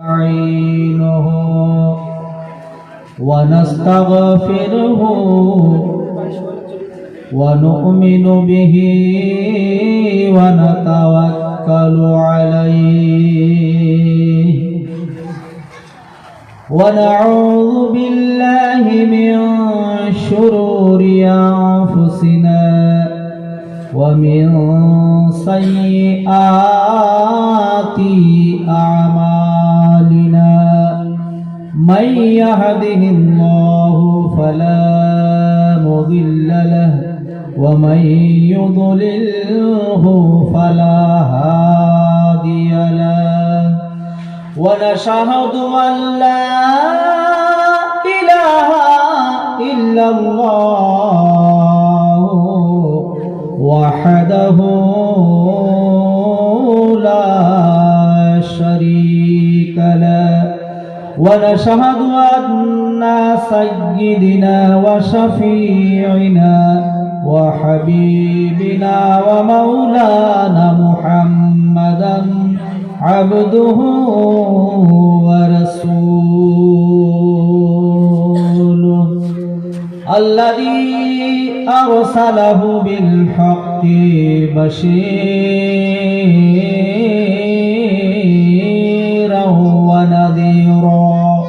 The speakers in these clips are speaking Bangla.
نستعينه ونستغفره ونؤمن به ونتوكل عليه ونعوذ بالله من شرور أنفسنا ومن سيئات أعمالنا من يهده الله فلا مضل له ومن يضلله فلا هادي له ونشهد أن لا إله إلا الله وحده لا شريك له ونشهد أن سيدنا وشفيعنا وحبيبنا ومولانا محمدا عبده ورسوله الذي أرسله بالحق بشيرا ونذيرا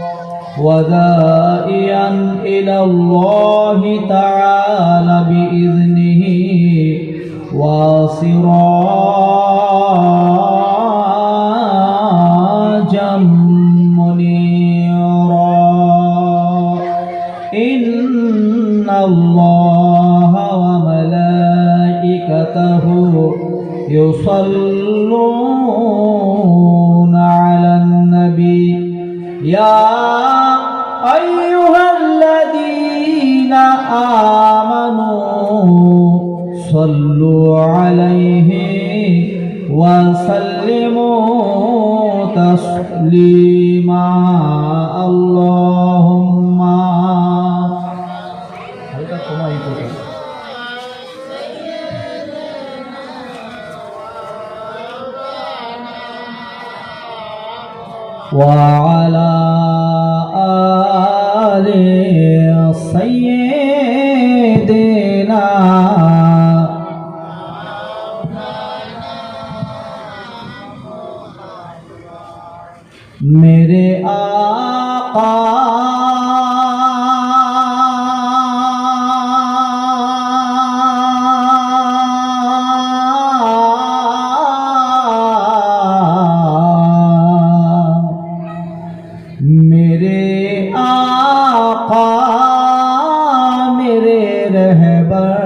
وداعيا إلى الله تعالى بإذنه وسراجا منيرا إن الله وملائكته يصلون على النبي يا أيها الذين آمنوا صلوا عليه وسلموا تسليما اللهم وعلى آل سيدنا मेरे आका मेरे आका मेरे रहबर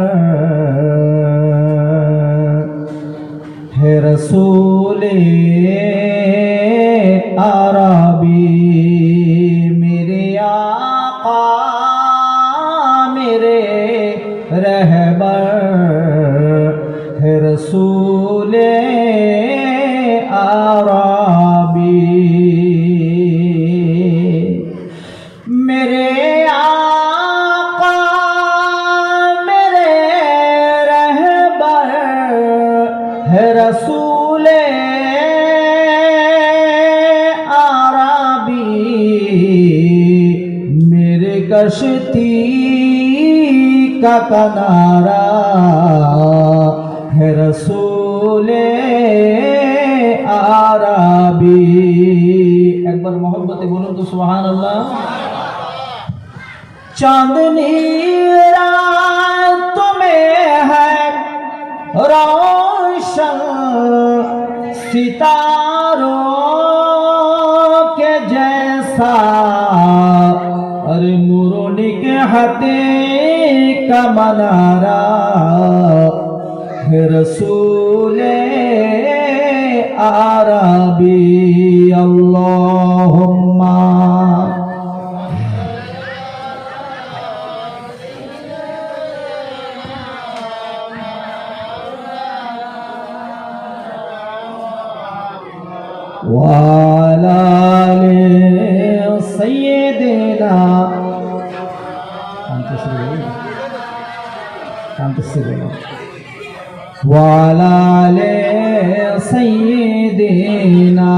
है रसूले आरबी मेरे आका मेरे रहबर है रसूले आरबी मेरे आका मेरे रहबर है रसूले कश्ती का किनारा है रसूले आरबी एक बार मोहब्बत बोलो तो सुभान अल्लाह चांदनी रात में है रोशन सितारों के जैसा अरे नूरों के हाथे का मनारा है रसूले आरबी अल्लाहुम्मा वाला सैयदना वाला सैयदना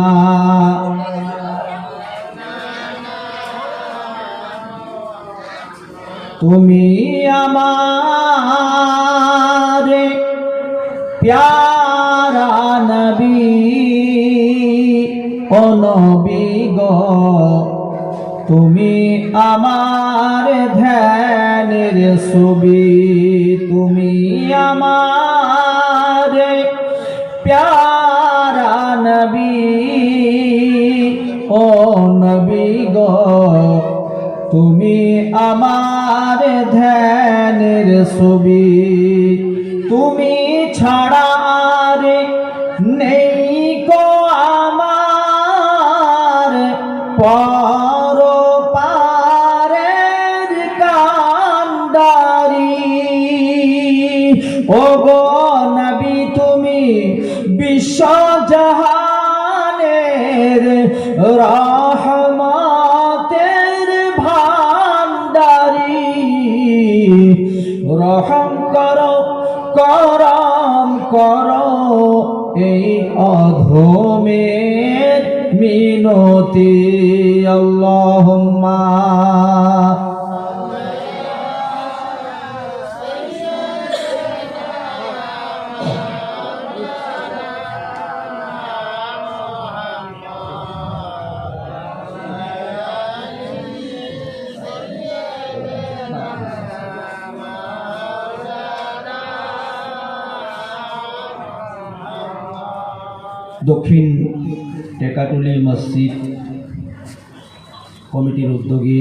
তুমি আমার প্যারা নবী ও নবী গো, তুমি আমার ধ্যানের ছবি, তুমি আমার প্যারা নবী ও নবী গো, তুমি আমার ধ্যানের ছবি। তুমি ছাড়া আর নেই কো আমার পরপারের কান্ডারি। ও গো নবী তুমি বিশ্বজাহানের রহমতের ভান্ডারি। রহম করো করম করো এই অধমের মিনতি। আল্লাহুম্মা দক্ষিণ টেকাটুলি মসজিদ কমিটির উদ্যোগে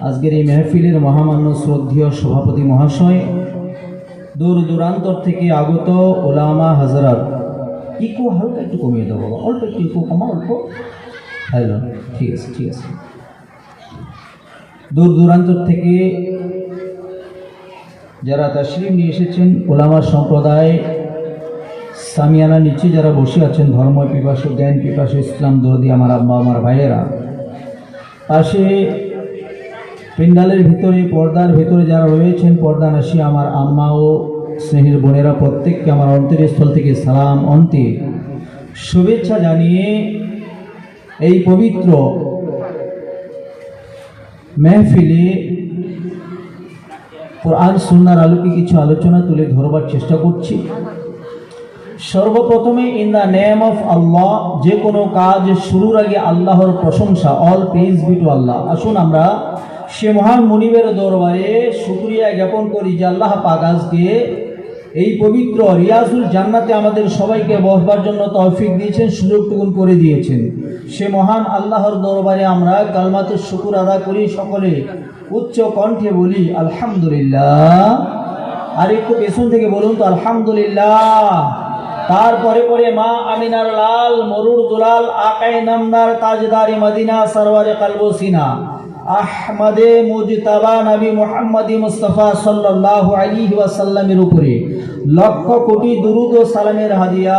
আজকের এই মেহফিলের মহামান্য শ্রদ্ধেয় সভাপতি মহাশয়, দূর দূরান্তর থেকে আগত ওলামা হাজরাত, ইকো হালকা একটু কমিয়ে দেবো, অল্প একটু ইকো কমা, অল্প। হ্যালো, ঠিক আছে ঠিক আছে। দূর দূরান্তর থেকে যারা তাশরিফ নিয়ে এসেছেন, ওলামা সম্প্রদায়, সামিয়ানা নিচে যারা বসে আছেন, ধর্ম পিপাসু, জ্ঞান পিপাসু, ইসলাম দরদি আমার আব্বা আমার ভাইয়েরা, পাশে পেন্ডালের ভিতরে পর্দার ভিতরে যারা রয়েছেন, পর্দা নাশি আমার আম্মা ও স্নেহের বোনেরা, প্রত্যেককে আমার অন্তরের স্থল থেকে সালাম অন্তে শুভেচ্ছা জানিয়ে এই পবিত্র মেহফিলে কোরআন সুন্নাহর আলোকে কিছু আলোচনা তুলে ধরবার চেষ্টা করছি। সর্বপ্রথমে ইন দ্য নেম অফ আল্লাহ, যে কোনো কাজ শুরুর আগে আল্লাহর প্রশংসা, অল প্রেজ বি টু আল্লাহ। আসুন আমরা সে মহান মুনিবের দরবারে শুকরিয়া জ্ঞাপন করি যে আল্লাহ পাক আজকে এই পবিত্র রিয়াজুল জান্নাতে আমাদের সবাইকে বসবার জন্য তৌফিক দিয়েছেন, সুযোগটুকুন করে দিয়েছেন। সে মহান আল্লাহর দরবারে আমরা কালমাতুশ শুকর আদা করি, সকলে উচ্চ কণ্ঠে বলি আলহামদুলিল্লাহ। আর একটু পেছন থেকে বলুন তো আলহামদুলিল্লাহ। তারপরে পরে মা আমিনার লাল মরুর দুলাল আকাই নামদার তাজদারি মদিনা সরওয়ারে কলবো সিনা আহমদে মুজতাবা নবী মুহাম্মদি মুস্তাফা সাল্লাল্লাহু আলাইহি ওয়াসাল্লামের উপরে লক্ষ কোটি দুরুদ ও সালামের হাদিয়া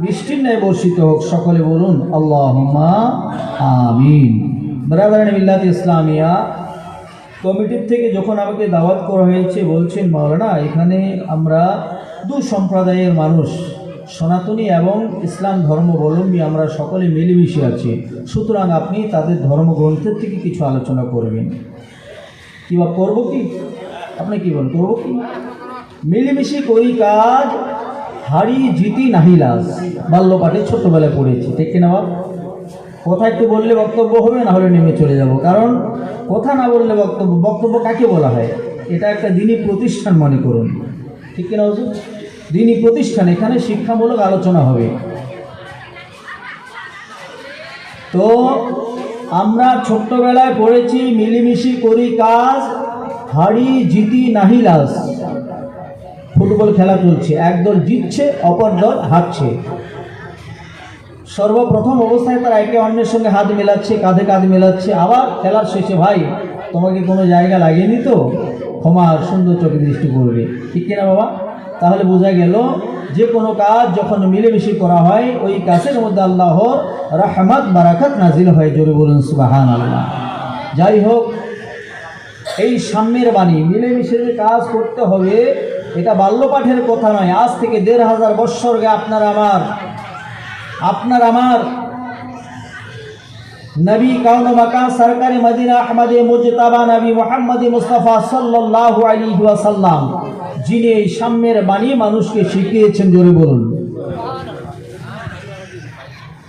বৃষ্টির ন্যায় বর্ষিত হোক। সকলে বলুন আল্লাহুম্মা আমিন। ব্রাদারান মিল্লাত ইসলামিয়া কমিটির থেকে যখন আমাকে দাওয়াত করা হয়েছে, বলছেন মাওলানা এখানে আমরা দু সম্প্রদায়ের মানুষ, সনাতনী এবং ইসলাম ধর্মাবলম্বী, আমরা সকলে মিলেমিশে আছি, সুতরাং আপনি তাদের ধর্মগ্রন্থের থেকে কিছু আলোচনা করবেন। কি বা করবো কি, আপনি কি বলেন, করবো কি? মিলেমিশে করি কাজ, হারি জিতি নাহি লাজ, বাল্যপাঠে ছোট্টবেলায় পড়েছি, ঠিক কিনা বাপ? কথা একটু বললে বক্তব্য হবে, না হলে নেমে চলে যাব। কারণ কথা না বললে বক্তব্য, বক্তব্য কাকে বলা হয়? এটা একটা দিনী প্রতিষ্ঠান মনে করুন, ঠিক কিনা হুজুর? দিনী প্রতিষ্ঠান, এখানে শিক্ষামূলক আলোচনা হবে। তো আমরা ছোট্টবেলায় পড়েছি মিলিমিশি করি কাজ, হারি জিতি নাহি লাজ। ফুটবল খেলা চলছে, একদল জিতছে, অপর দল হারছে। সর্বপ্রথম অবস্থায় তারা একে অন্যের সঙ্গে হাত মেলাচ্ছে, কাঁধে কাঁধ মেলাচ্ছে। আবার খেলার শেষে, ভাই তোমাকে কোনো জায়গা লাগেনি তো, ক্ষমার সুন্দর চোখে দৃষ্টি করবে, ঠিক কিনা বাবা? তাহলে বোঝা গেল যে কোনো কাজ যখন মিলেমিশে করা হয়, ওই কাজের মধ্যে আল্লাহর রহমত বারাকাত নাজিল হয়। জোরে বলুন সুবহানাল্লাহ। যাই হোক, এই সাম্যের বাণী, মিলেমিশে যে কাজ করতে হবে, এটা বাল্যপাঠের কথা নয়। আজ থেকে ১৫০০ বৎসর আগে আপনার আমার নবী কাউন মাকান সরকারে মদিনা আহমদে মুজতাবা নবী মুহাম্মদ মুস্তাফা সাল্লাল্লাহু আলাইহি ওয়াসাল্লাম, যিনি এই সাম্যের বাণী মানুষকে শিখিয়েছেন, জোরে বলুন।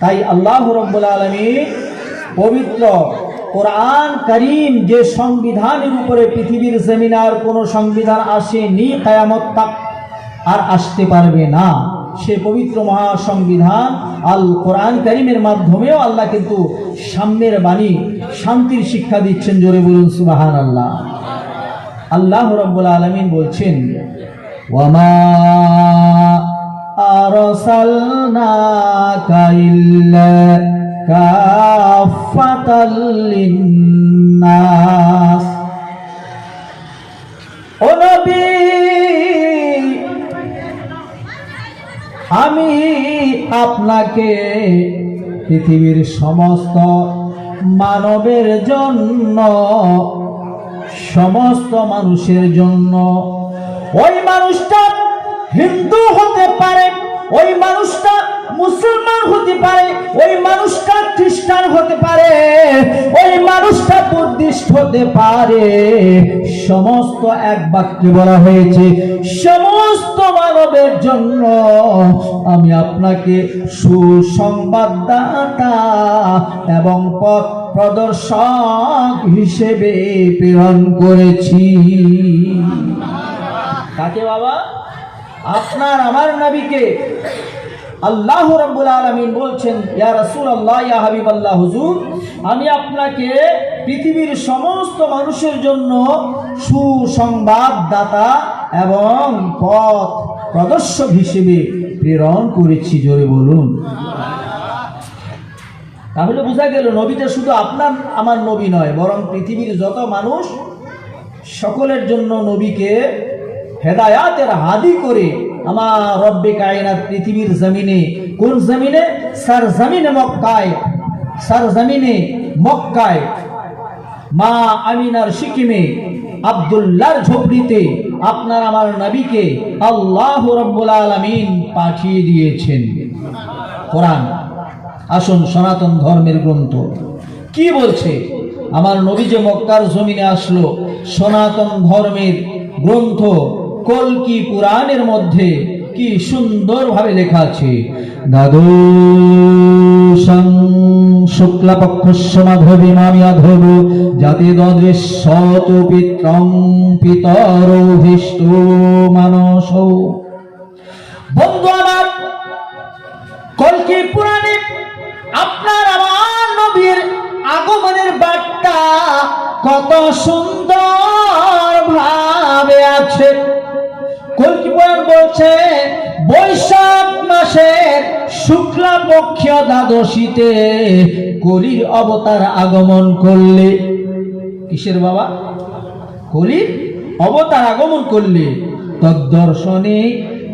তাই আল্লাহ রাব্বুল আলামিন পবিত্র কোরআন কারীম যে সংবিধানের উপরে পৃথিবীর জমিনে আর কোনো সংবিধান আসেনি, কিয়ামত তাক আর আসতে পারবে না, সে পবিত্র মহা সংবিধান আল কোরআন কারীমের মাধ্যমেও আল্লাহ কিন্তু সাম্যের বাণী, শান্তির শিক্ষা দিচ্ছেন, জোরে বলুন সুবহানাল্লাহ। আল্লাহ রাব্বুল আলামিন বলছেন, ওয়ামা আরসালনাকা ইল্লা কাফাতাল লিন্নাস। ও নবী, আমি আপনাকে পৃথিবীর সমস্ত মানবের জন্য, সমস্ত মানুষের জন্য, ওই মানুষটা হিন্দু হতে পারে, ওই মানুষটা মুসলমান হতে পারে, ওই মানুষটা খ্রিস্টান হতে পারে, ওই মানুষটা বুদ্ধিস্ট হতে পারে, সমস্ত এক বাক্যে বলা হয়েছে সমস্ত মানবের জন্য আমি আপনাকে সুসংবাদদাতা এবং পথ প্রদর্শক হিসেবে প্রেরণ করেছি। কাকে বাবা? আপনার আমার নবীকে। আল্লাহ রাব্বুল আলামিন বলছেন, ইয়া রাসূলুল্লাহ, ইয়া হাবিবাল্লাহ, হুজুর, আমি আপনাকে পৃথিবীর সমস্ত মানুষের জন্য সুসংবাদদাতা এবং পথ প্রদর্শক হিসেবে প্রেরণ করেছি, জোরে বলুন। তাহলে বোঝা গেল নবীটা শুধু আপনার আমার নবী নয়, বরং পৃথিবীর যত মানুষ সকলের জন্য নবীকে হেদায়াতের হাদি করে আমার রব্বে কায়নাত পৃথিবীর জমিনে, কোন জমিনে? সরজমিনে মক্কায়, সরজমিনে মক্কায়, মা আমিনার সিকিমে, আব্দুল্লাহর ঝোপড়িতে আপনার আমার নবীকে আল্লাহ রাব্বুল আলামিন পাঠিয়ে দিয়েছেন। কোরআন, আসুন সনাতন ধর্মের গ্রন্থ কি বলছে। আমার নবী যে মক্কার জমিনে আসলো, সনাতন ধর্মের গ্রন্থ কলকি পুরাণের মধ্যে কি সুন্দরভাবে লেখা আছে, দ্বাদশং শুক্লপক্ষস্য মাধবী মামিয়াধব জাতি দদৃশ্যত পিত্রং পিতরভিষ্ট মানস। বন্ধু আমার, কলকি পুরাণে আপনার আমার নবীর আগমনের বার্তা কত সুন্দর ভাবে আছে। কলকি পুরাণ বলছে, বৈশাখ মাসের শুক্লাপক্ষীয় দ্বাদশীতে কলির অবতার আগমন করলে, কিসের বাবা? কলির অবতার আগমন করলে তদ্দর্শনে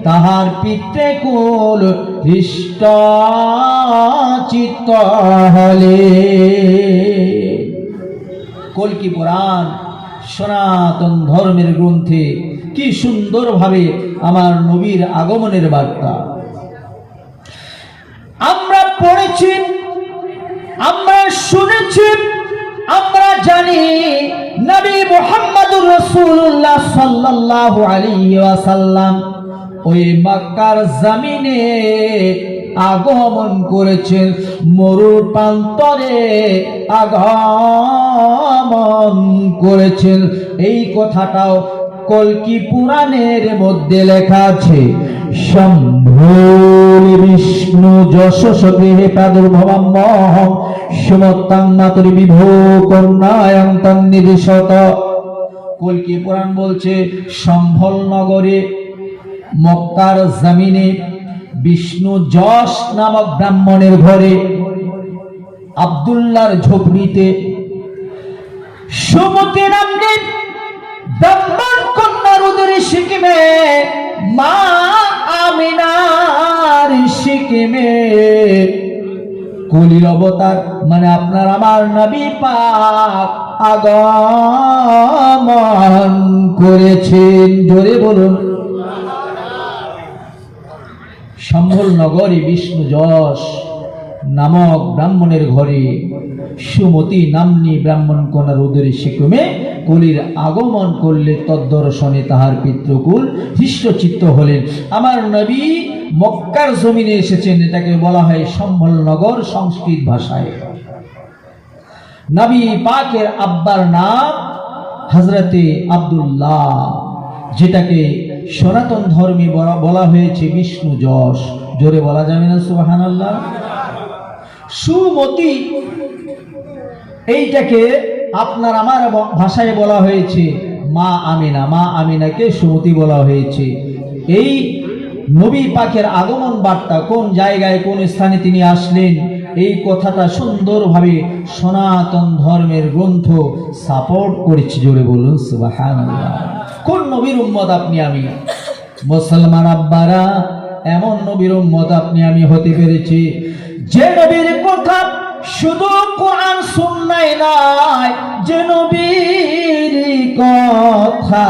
তাহার পিতৃ কুল হৃষ্ট চিত্ত হলে। কলকি পুরাণ সনাতন ধর্মের গ্রন্থে কি সুন্দরভাবে আমার নবীর আগমনের বার্তা আমরা পড়েছি, আমরা শুনেছি, আমরা জানি নবী মুহাম্মদুর রাসূলুল্লাহ সাল্লাল্লাহু আলাইহি ওয়াসাল্লাম ওই মক্কার জমিনে আগমন করেছেন, মরুর প্রান্তরে আগমন করেছেন। এই কথাটাও কলকি পুরাণের মধ্যে লেখা আছে। শম্ভুর বিষ্ণু যশস গৃহে প্রাদুর্ভবম সুমত্তাং মাতুরি বিভো কন্যায়ং তন্নিদিশত। কলকি পুরাণ বলছে, সম্ভল নগরে মক্কার জমিনে বিষ্ণু যশ নামক ব্রাহ্মণের ঘরে আব্দুল্লাহর ঝোপড়িতে সুমতি নামে ব্রাহ্মণ কন্যার উদরে সিকিমে, মা আমিনার সিকিমে কলির অবতার মানে আপনার আমার নবী পাক আগমন করেছেন, জোরে বলুন। সম্ভল নগরে বিষ্ণু যশ নামক ব্রাহ্মণের ঘরে সুমতি নাম্নী ব্রাহ্মণ কন্যার উদরে শিক্রমে কলির আগমন করলে তদ্দর্শনে তাহার পিতৃকুল হৃষ্টচিত্ত হলেন। আমার নবী মক্কার জমিনে এসেছেন, এটাকে বলা হয় সম্বলনগর সংস্কৃত ভাষায়। নবী পাকের আব্বার নাম হযরতে আব্দুল্লাহ, যেটাকে সনাতন ধর্মে বলা হয়েছে বিষ্ণু যশ। জোরে বলা যাবে না সুবহানাল্লাহ? সুমতি এইটাকে আপনার আমার ভাষায় বলা হয়েছে মা আমিনা, মা আমিনাকে সুমতি বলা হয়েছে। এই নবী পাকের আগমন বার্তা কোন জায়গায় কোন স্থানে তিনি আসলেন, এই কথাটা সুন্দরভাবে সনাতন ধর্মের গ্রন্থ সাপোর্ট করেছে। জোরে বলুন সুবহানাল্লাহ। কোন নবীর উম্মত আপনি আমি? মুসলমান আব্বারা, এমন নবীর উম্মত আপনি আমি হতে পেরেছি যে নবীর কথা শুধু কোরআন সুন্নায় নাই, যে নবীর কথা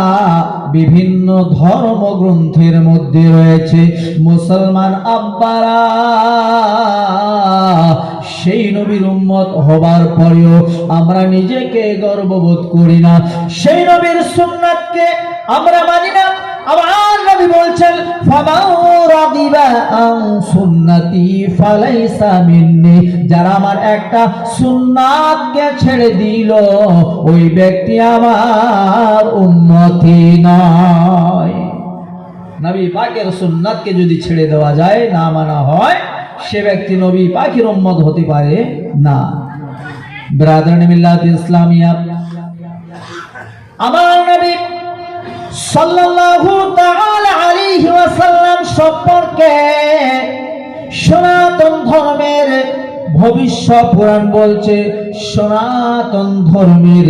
বিভিন্ন ধর্মগ্রন্থের মধ্যে রয়েছে। মুসলমান আব্বারা, সেই নবীর উম্মত হবার পরেও আমরা নিজেকে গর্ববোধ করি না, সেই নবীর সুন্নাতকে আমরা মানি না। আমার নবী বলছেন ফামান রাদিবা আন সুন্নতি ফালাইসা মিন্নি, যারা আমার একটা সুন্নাতকে ছেড়ে দিল ওই ব্যক্তি আমার উম্মতি নয়। নবী পাকের সুন্নাতকে যদি ছেড়ে দেওয়া যায়, না মানা হয়, সে ব্যক্তি নবী পাকের উম্মত হতে পারে না। ব্রাদারান মিল্লাত ইসলামিয়া, আমার নবী সাল্লাল্লাহু তাআলা আলাইহি ওয়াসাল্লাম সম্পর্কে সনাতন ধর্মের ভবিষ্যৎ পুরাণ বলছে, সনাতন ধর্মের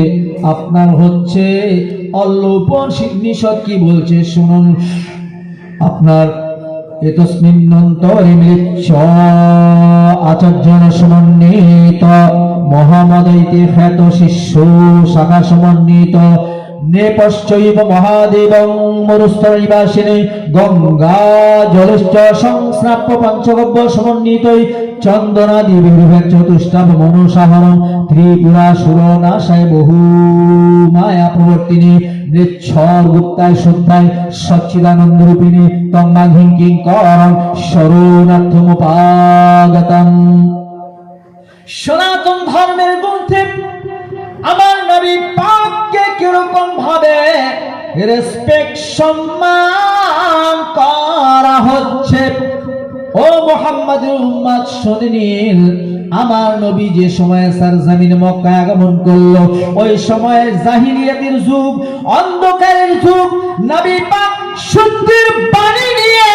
আপনার হচ্ছে উপনিষদ কি বলছে শুনুন। আপনার এতস্মিন্নন্তরে মৃচ্ছ আচার্যন সমন্বিত মহামদৈতে খ্যাত শিষ্য শাখা সমন্বিত নেপশ্চৈব মহাদেবং মরুস্তরৈবাসিনে গঙ্গা জলশ্চ সংস্নাপ্য পঞ্চগব্য সমন্বিতৈ চন্দনাদি বিবিধ চতুষ্টাভ মনুসাহরণ ত্রিপুরা সুরনাশায় বহু মায়া প্রবর্তিনী মৃচ্ছর গুপ্তায় শুদ্ধায় সচ্চিদানন্দ রূপিণী তম্মাঘিং কিঙ্করং শরণার্থমুপাগতং। সনাতন ধর্মের গ্রন্থে আমার নবী পাককে কিরকম ভাবে রেসপেক্ট সম্মান করা হচ্ছে। ও মুহাম্মাদের উম্মত শুনে নিন, আমার নবী যে সময়ে সরজমিন মক্কায় আগমন করলো, ওই সময়ে জাহিলিয়াতের যুগ, অন্ধকারের যুগ। নবী পাক সত্যের বাণী নিয়ে,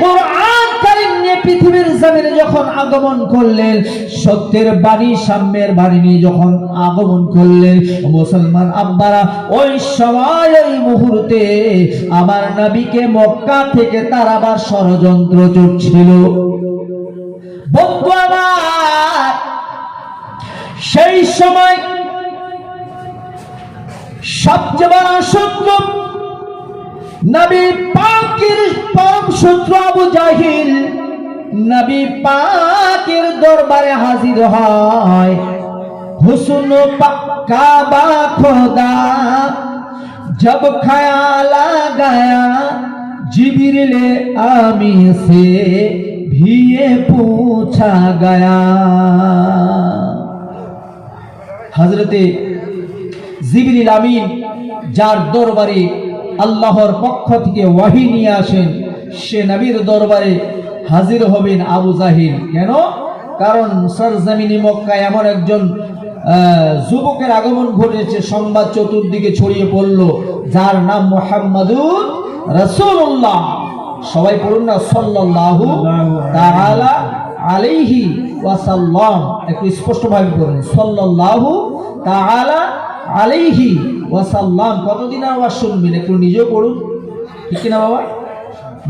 কোরআন কারীম নিয়ে পৃথিবীর জমিনে যখন আগমন করলেন, সত্যের বাণী সাম্যের বাণী নিয়ে যখন আগমন করলেন, মুসলমান আব্বারা, ওই সময় ওই মুহূর্তে আমার নবীকে মক্কা থেকে তাড়াবার ষড়যন্ত্র চলছিল। বন্ধু আমার, সেই সময় সবচেয়ে বড় শত্রু নবী পাকের পরম শত্রু আবু জাহিল নবী পাকের দরবারে হাজির হয়। হুসন পাক্কা বা খোদা जब ख्याल आ गया जिब्रील आमी से भी ये पूछा गया। हजरते जिब्रील आमीन जार दरबारे আল্লাহর পক্ষ থেকে ওয়াহি নিয়ে আসেন, সে নবীর দরবারে হাজির হবেন আবু জাহিল। কেন? কারণ সরজমিনে মক্কায় এমন একজন যুবকের আগমন ঘটেছে, সংবাদ চতুর্দিকে ছড়িয়ে পড়ল, যার নাম মুহাম্মাদুর রাসূলুল্লাহ। সবাই পড়ুন না, সাল্লাল্লাহু তাআলা আলাইহি ওয়াসাল্লাম। একটু স্পষ্ট ভাবে পড়ুন, সাল্লাল্লাহু তাআলা আলাইহি ওয়াসাল্লাম। কতদিন আর ওয়াজ শুনবেন? একটু নিজেও পড়ুন, ঠিক কিনা বাবা?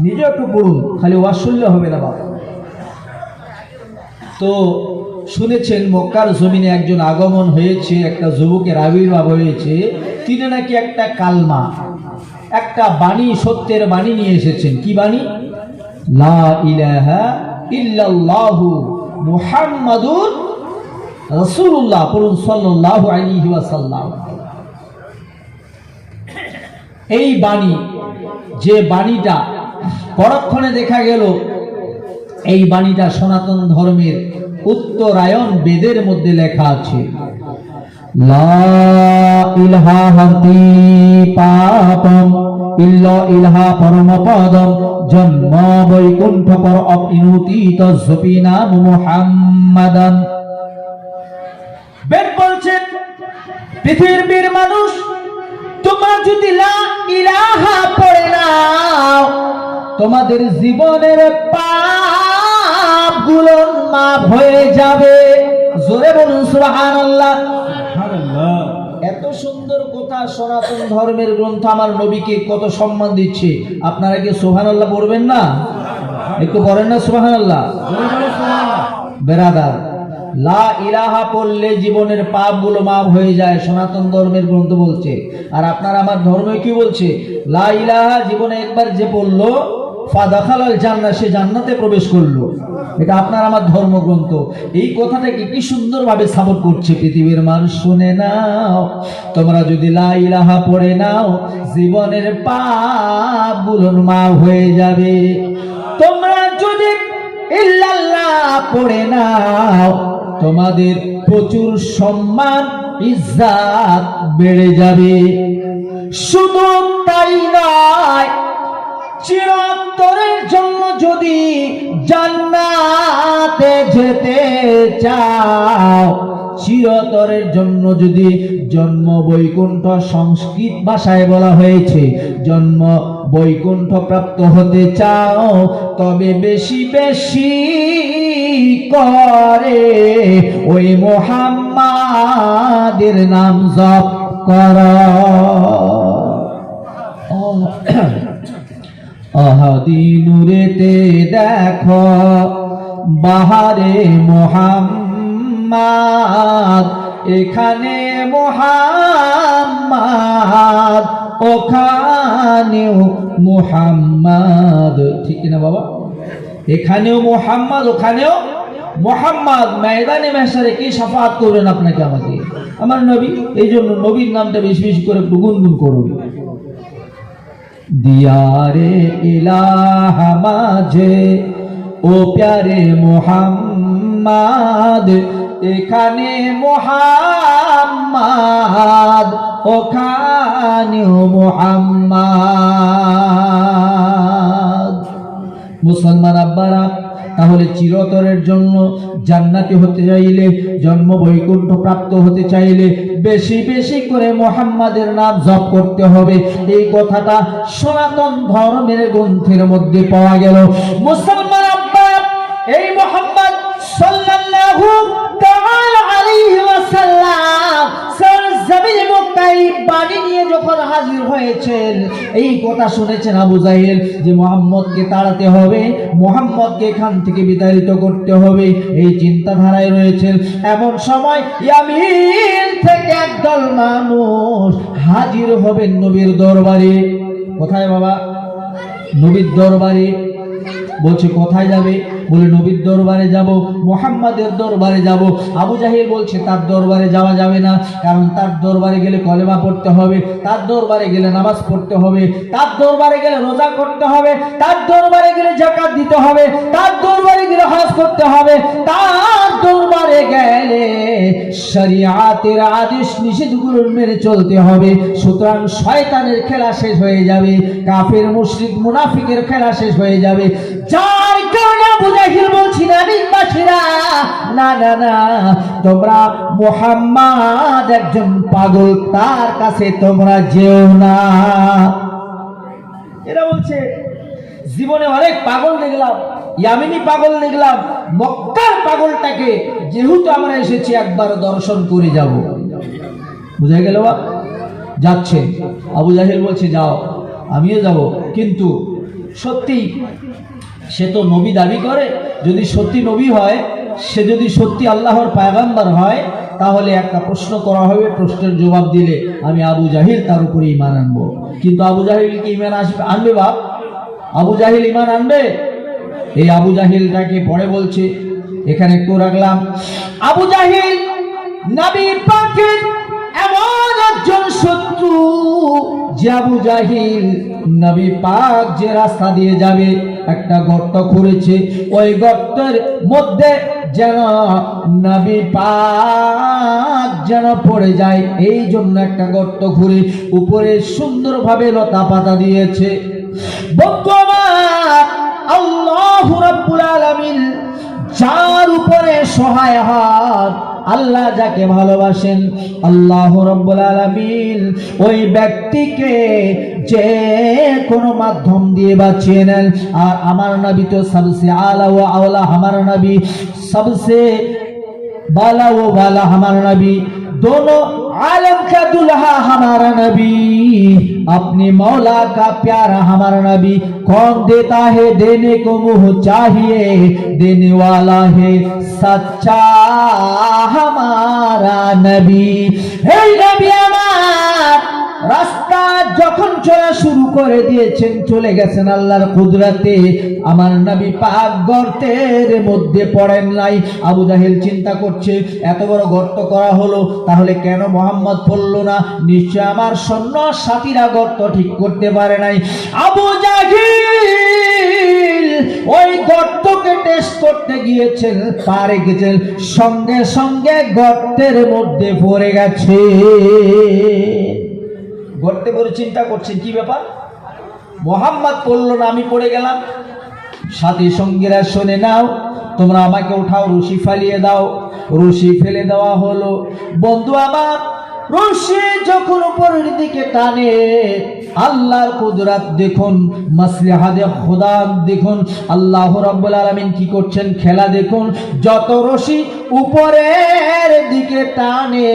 নিজেও একটু পড়ুন, খালি ওয়াজ শুনলে হবে না বাবা। তো শুনেছেন মক্কার জমিনে একজন আগমন হয়েছে, একটা যুবকের আবির্ভাব হয়েছে। তিনি নাকি একটা কালমা, একটা বাণী, সত্যের বাণী নিয়ে এসেছেন। কি বাণী? লা ইলাহা ইল্লাল্লাহু মুহাম্মাদুর রাসূলুল্লাহ পড়ুন সাল্লাল্লাহু আলাইহি ওয়াসাল্লাম। এই বাণী, যে বাণীটা পরক্ষণে দেখা গেল এই বাণীটা সনাতন ধর্মের উত্তরায়ণ বেদের মধ্যে লেখা আছে। লা ইলাহা পাপম ইল্লা ইলাহা পরমপদম জন্ম বৈকুণ্ঠ পর অপিনুতি তজ্জপি নাম মুহাম্মাদান। বেদ বলছেন, পৃথিবীর মানুষ, তোমরা যদি লা ইলাহা পড়ে নাও, তোমাদের জীবনের পাপগুলো মাফ হয়ে যাবে। জোরে বলুন সুবহানাল্লাহ। এত সুন্দর কথা সনাতন ধর্মের গ্রন্থ আমার নবীকে কত সম্মান দিচ্ছে, আপনারা কি সুবহানাল্লাহ পড়বেন না? একটু পড়েন না সুবহানাল্লাহ। বেরাদার, লা ইলাহা পড়লে জীবনের পাপগুলো মাফ হয়ে যায়, সনাতন ধর্মের গ্রন্থ বলছে। আর আপনার আমার ধর্ম কি বলছে? লা ইলাহা জীবনে একবার যে পড়লো ফাদাখালাল জান্নাহ, সে জান্নাতে প্রবেশ করলো। এটা আপনার আমার ধর্মগ্রন্থ। এই কথাটাকে কি সুন্দরভাবে সাপোর্ট করছে। পৃথিবীর মানুষ শুনে নাও, তোমরা যদি লা ইলাহা পড়ে নাও, জীবনের পাপগুলো মাফ হয়ে যাবে। তোমরা যদি ইল্লাল্লাহ পড়ে নাও, তোমাদের প্রচুর সম্মান ইজ্জত বেড়ে যাবে। শুধু তাই নয়, চিরন্তরের জন্য যদি জান্নাতে যেতে চাও, চিরতরের জন্য যদি জন্ম বৈকুণ্ঠ, সংস্কৃত ভাষায় বলা হয়েছে, জন্ম বৈকুণ্ঠ প্রাপ্ত হতে চাও, তবে বেশি বেশি করে ওই মুহাম্মাদের নাম জপ করো। আহাদি নূরেতে দেখো বাহারে মুহাম্মাদ, এখানে মুহাম্মাদ, ওখানেও মুহাম্মাদ। ঠিক না বাবা? এখানেও মুহাম্মাদ, ওখানেও মুহাম্মাদ। ময়দানে মাহশারে কি শাফাআত করবেন আপনাকে আমাকে? আমার নবী। এই জন্য নবীর নামটা বেশি বেশি করে একটু গুনগুন করুন। দিয়ারে ইলাহা মাঝে ও প্যারে মুহাম্মাদ, এখানে মুহাম্মাদ, ওখানেও মুহাম্মাদ। মুসলমান আব্বারা, তাহলে চিরতরের জন্য জান্নাতি হতে চাইলে, জন্ম বৈকুণ্ঠ প্রাপ্ত হতে চাইলে বেশি বেশি করে মুহাম্মাদের নাম জপ করতে হবে। এই কথাটা সনাতন ধর্মের গ্রন্থের মধ্যে পাওয়া গেল। মুসলমান আব্বা, এই মুহাম্মদ সাল্লাল্লাহু তাআলা আলাইহি ওয়াসাল্লাম সরজমিনে মক্কায় বাণী নিয়ে যখন হাজির হয়েছেন, এই কথা শুনেছেন আবু জাহেল যে মুহাম্মদকে তাড়াতে হবে, মুহাম্মদকে এখান থেকে বিতাড়িত করতে হবে, এই চিন্তাধারায় রয়েছেন। এমন সময় ইয়ামিন থেকে একদল মানুষ হাজির হবেন নবীর দরবারে। কোথায় বাবা? নবীর দরবারে। বলছে কোথায় যাবে? বলে নবীর দরবারে যাব, মুহাম্মাদের দরবারে যাব। আবু জাহেল বলছে তার দরবারে যাওয়া যাবে না, কারণ তার দরবারে গেলে কলেমা পড়তে হবে, তার দরবারে গেলে নামাজ পড়তে হবে, তার দরবারে গেলে রোজা করতে হবে, তার দরবারে গেলে যাকাত দিতে হবে, তার দরবারে গেলে হজ করতে হবে, তার দরবারে গেলে শরিয়াতের আদেশ নিষেধগুলো মেনে চলতে হবে। সুতরাং শয়তানের খেলা শেষ হয়ে যাবে, কাফের মুশরিক মুনাফিকের খেলা শেষ হয়ে যাবে। যার কারণে আবু জাহেল বলছি নবীবাসীরা, না না না, তোমরা মুহাম্মদ একজন পাগল, তার কাছে তোমরা যেও না। এরা বলছে জীবনে অনেক পাগল দেখলাম, ইয়ামিনী পাগল দেখলাম, মক্কার পাগলটাকে যেহেতু আমরা এসেছি একবার দর্শন করে যাব। বুঝা গেল? যাচ্ছে। আবু জাহেল বলছে যাও, আমিও যাব, কিন্তু সত্যি সে তো নবী দাবি করে, যদি সত্যি নবী হয়, সে যদি সত্যি আল্লাহর পয়গম্বর হয়, তাহলে একটা প্রশ্ন করা হবে, প্রশ্নের জবাব দিলে আমি আবু জাহেল তার উপরে ঈমান আনবো। কিন্তু আবু জাহেল কি ঈমান আনবে বাপ? আবু জাহেল ঈমান আনবে? এই আবু জাহেলটাকে পরে বলছে, এখানে একটু রাখলাম। আবু জাহেল নবী পাকের এমন একজন শত্রু যে আবু জাহিল নবী পাক যে রাস্তা দিয়ে যাবে একটা গর্ত করেছে, ওই গর্তের মধ্যে যেন নবী পাক যেন পড়ে যায়, এই জন্য একটা গর্ত করে উপরে সুন্দরভাবে লতা পাতা দিয়েছে। বন্ধু আমার, আল্লাহু রাব্বুল আলামিন যার উপরে সহায় হন, আল্লাহ যাকে ভালোবাসেন, আল্লাহ রাব্বুল আলামিন ওই ব্যক্তিকে যে কোনো মাধ্যম দিয়ে বাঁচিয়ে নেন। আর আমার নবী তো সবসে আলা ও আওলা, আমার নবী সবসে बाला वो वाला हमारा नबी, दोनों आलम का दुल्हा हमारा नबी, अपनी मौला का प्यारा हमारा नबी। कौन देता है देने को मुँह चाहिए, देने वाला है सच्चा हमारा नबी। हे नबी আমার রাস্তা যখন চলা শুরু করে দিয়েছেন, চলে গেছেন আল্লাহর কুদরতে, আমার নবী পাক গর্তের মধ্যে পড়েন নাই। আবু জাহেল চিন্তা করছে এত বড় গর্ত করা হলো, তাহলে কেন মুহাম্মদ পড়লো না? নিশ্চয় আমার সৈন্য সাথীরা গর্ত ঠিক করতে পারে নাই। আবু জাহিল ওই গর্তকে টেস্ট করতে গিয়েছেন, পারে গেছেন, সঙ্গে সঙ্গে গর্তের মধ্যে পড়ে গেছে। গর্তে পড়ে চিন্তা করছেন কি ব্যাপার, মুহাম্মদ পড়লো না, আমি পড়ে গেলাম। সাথী সঙ্গীরা শুনে নাও, তোমরা আমাকে উঠাও, রশি ফেলিয়ে দাও। রশি ফেলে দেওয়া হলো। বন্ধু আমার, রশি যখন উপরের দিকে টানে, আল্লাহর কুদরত দেখুন, মাসলিহাতে খোদা দেখুন, আল্লাহ রাব্বুল আলামিন কি করছেন খেলা দেখুন। যত রশি উপরের দিকে টানে,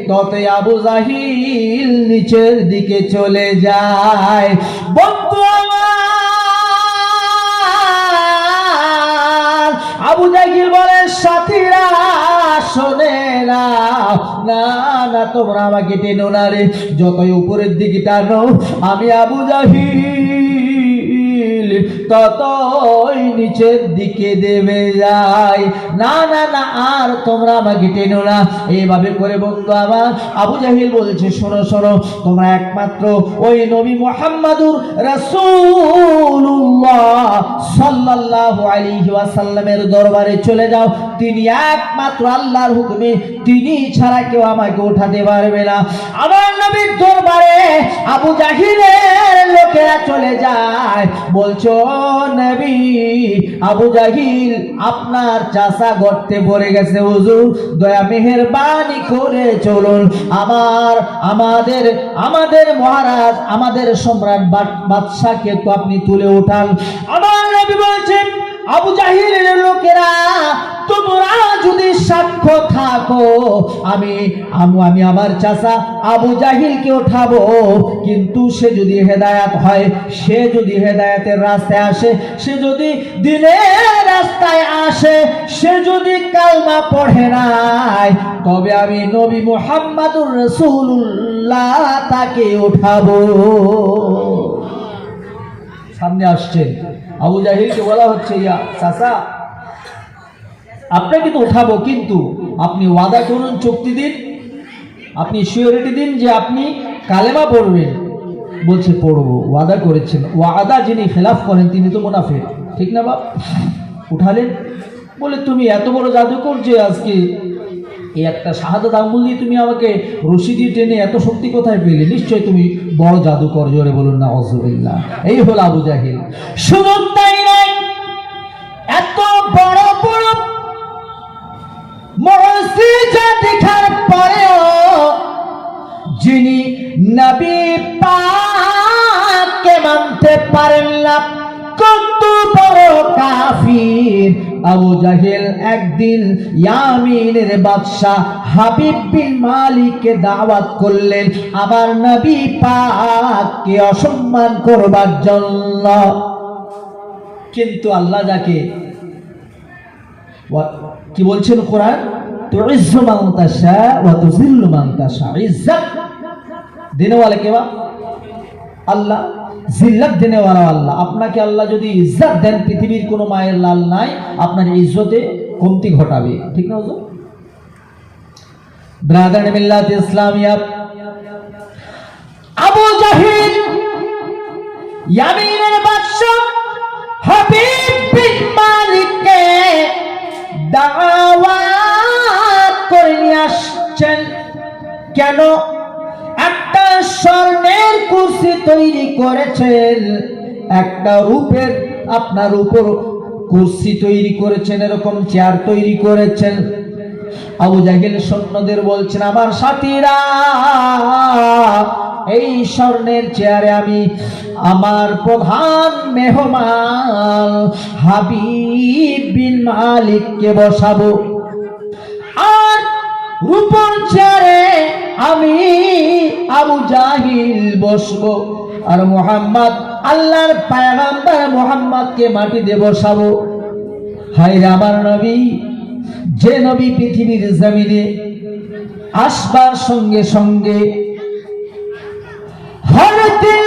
ততই আবু জাহিল নিচের দিকে চলে যায়। বন্ধু আমার, আবু জাহিল বলে সাথীরা শোনে না, না না তোমরা আমাকে টেনো না রে, যতই উপরের দিকে টানো আমি আবু জাহিল ততই নিচের দিকে দেবে যাই। না না না, আর তোমরা আমাকে টেনো না। এইভাবে করে বন্ধু আমার আবু জাহিল বলছে, শোনো শোনো, তোমরা একমাত্র ওই নবী মুহাম্মাদুর রাসূলুল্লাহ সাল্লাল্লাহু আলাইহি ওয়াসাল্লামের দরবারে চলে যাও, তিনি একমাত্র আল্লাহর হুকুমে, তিনি ছাড়া কেউ আমাকে উঠাতে পারবে না। আমার নবীর দরবারে আবু জাহিলের লোকেরা চলে যায়, বলছো নবী, আবু জাহিল আপনার চাচা গর্তে পড়ে গেছে, হুজুর দয়া মেহেরবানি করে চলুন, আমাদের মহারাজ, আমাদের সম্রাট বাদশাকে তো আপনি তুলে উঠান। আমার নবী বলছেন, আবু জাহিলের লোকেরা তোমরা যদি সাক্ষ্য থাকো, আমি আমার চাচা আবু জাহিলকে উঠাবো, কিন্তু সে যদি হেদায়েত হয়, সে যদি হেদায়েতের রাস্তায় আসে, সে যদি দিনের রাস্তায় আসে, সে যদি কালমা পড়ে নাই, তবে আমি নবী মুহাম্মাদুর রাসূলুল্লাহ তাকে উঠাবো। সামনে আসছেন আবু জাহিলকে বলা হচ্ছে, ইয়া চাচা আপনাকে তো উঠাবো, কিন্তু আপনি ওয়াদা করুন, চুক্তি দিন, আপনি সিওরিটি দিন যে আপনি কালেমা পড়বেন। বলছে পড়বো, ওয়াদা করেছেন, ওয়াদা যিনি খেলাফ করেন তিনি তো মুনাফিক, ঠিক না বাপ? উঠালেন, বলে তুমি এত বড় জাদুকর যে আজকে এই একটা শাহাদাত আঙ্গুল দিয়ে তুমি আমাকে রশি দিয়ে টেনে এত শক্তি কোথায় পেলে? নিশ্চয় তুমি বড় জাদুকর, জোরে বলুন না আউযুবিল্লাহ। এই হলো আবু জাহিল। শুধু তাই নয়, এত বড় বড় মুজিজা দেখার পরেও যিনি নবী পাককে মানতে পারেন না, কত বড় কাফির। আবু জাহেল একদিন ইয়ামিনের বাদশাহ হাবিব বিন মালিককে দাওয়াত করলেন আমার নবী পাককে অসম্মান করবার জন্য। কিন্তু আল্লাহ যাকে কি বলছেন কোরআন, তুইজ্জু মান তাশা ওয়া তুযিল্লু মান তাশা। ইজ্জত দেনে ওয়ালা কে? আল্লাহ। জিল্লাত দেনে ওয়ালা আল্লাহ। আপনাকে আল্লাহ যদি ইজ্জত দেন, পৃথিবীর কোনো মায়ের লাল নাই আপনার ইজ্জতে কমতি ঘটাবে, ঠিক না হুজুর? ব্রাদার মিল্লাত ইসলামিয়া, আবু জাহিল ইয়ামিনের বাদশা হাবিব বিন মালিককে দাওয়াত করে নিয়ে আসছেন। কেন? একটা স্বর্ণের কুরসি তৈরি করেছেন, একটা রূপের আপনার উপর কুরসি তৈরি করেছেন, এরকম চেয়ার তৈরি করেছেন। আবু জাহেল সৈন্যদের বলছেন, আমার সাথীরা, এই স্বর্ণের চেয়ারে আমি আমার প্রধান মেহমান হাবিব বিন মালিককে বসাবো, আর রূপর চেয়ারে আমি আবু জাহিল বসবো, আর মুহাম্মদ আল্লাহর পয়গম্বর মুহাম্মদকে মাটিতে বসাবো। হায় আমার নবী, যে নবী পৃথিবীর জমিনে আসবার সঙ্গে সঙ্গে হর দিন